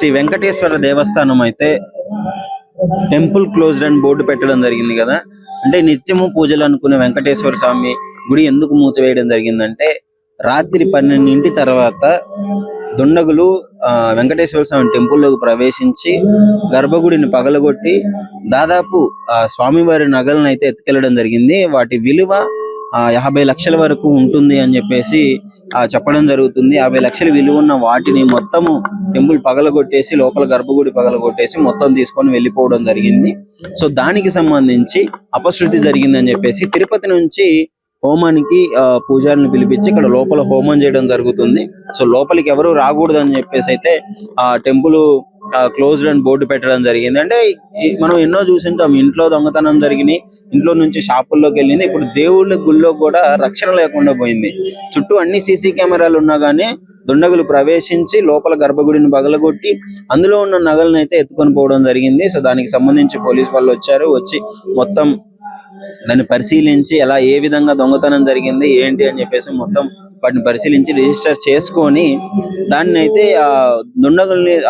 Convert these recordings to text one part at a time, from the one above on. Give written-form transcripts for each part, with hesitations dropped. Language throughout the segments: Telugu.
శ్రీ వెంకటేశ్వర దేవస్థానం అయితే టెంపుల్ క్లోజ్డ్ అని బోర్డు పెట్టడం జరిగింది కదా. అంటే నిత్యము పూజలు అనుకునే వెంకటేశ్వర స్వామి గుడి ఎందుకు మూసివేయడం జరిగిందంటే, రాత్రి 12 తర్వాత దుండగులు వెంకటేశ్వర స్వామి టెంపుల్లోకి ప్రవేశించి గర్భగుడిని పగలగొట్టి దాదాపు స్వామివారి నగలను అయితే ఎత్తుకెళ్లడం జరిగింది. వాటి విలువ 50 లక్షల వరకు ఉంటుంది అని చెప్పేసి చెప్పడం జరుగుతుంది. 50 లక్షల విలువ ఉన్న వాటిని మొత్తము టెంపుల్ పగలగొట్టేసి, లోపల గర్భగుడి పగలగొట్టేసి మొత్తం తీసుకొని వెళ్ళిపోవడం జరిగింది. సో దానికి సంబంధించి అపశృతి జరిగిందని చెప్పేసి తిరుపతి నుంచి హోమానికి పూజారిని పిలిపించి ఇక్కడ లోపల హోమం చేయడం జరుగుతుంది. సో లోపలికి ఎవరు రాకూడదు అని చెప్పేసి అయితే ఆ టెంపుల్ క్లోజ్డ్ అని బోర్డు పెట్టడం జరిగింది. అంటే మనం ఎన్నో చూసింటాం, ఇంట్లో దొంగతనం జరిగినాయి, ఇంట్లో నుంచి షాపుల్లోకి వెళ్ళింది. ఇప్పుడు దేవుళ్ళ గుళ్ళో కూడా రక్షణ లేకుండా పోయింది. చుట్టూ అన్ని సీసీ కెమెరాలు ఉన్నా గానీ దుండగులు ప్రవేశించి లోపల గర్భగుడిని పగలగొట్టి అందులో ఉన్న నగలను అయితే ఎత్తుకొని పోవడం జరిగింది. సో దానికి సంబంధించి పోలీసు వాళ్ళు వచ్చి మొత్తం దాన్ని పరిశీలించి ఎలా ఏ విధంగా దొంగతనం జరిగింది ఏంటి అని చెప్పేసి మొత్తం వాటిని పరిశీలించి రిజిస్టర్ చేసుకొని దాన్ని అయితే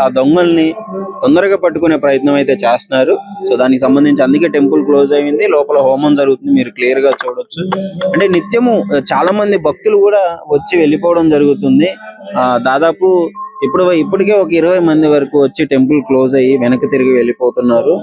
ఆ దొంగల్ని తొందరగా పట్టుకునే ప్రయత్నం అయితే చేస్తున్నారు. సో దానికి సంబంధించి అందుకే టెంపుల్ క్లోజ్ అయింది, లోపల హోమం జరుగుతుంది, మీరు క్లియర్ గా చూడొచ్చు. అంటే నిత్యము చాలా మంది భక్తులు కూడా వచ్చి వెళ్ళిపోవడం జరుగుతుంది. దాదాపు ఇప్పటికే ఒక 20 మంది వరకు వచ్చి టెంపుల్ క్లోజ్ అయ్యి వెనక్కి తిరిగి వెళ్ళిపోతున్నారు.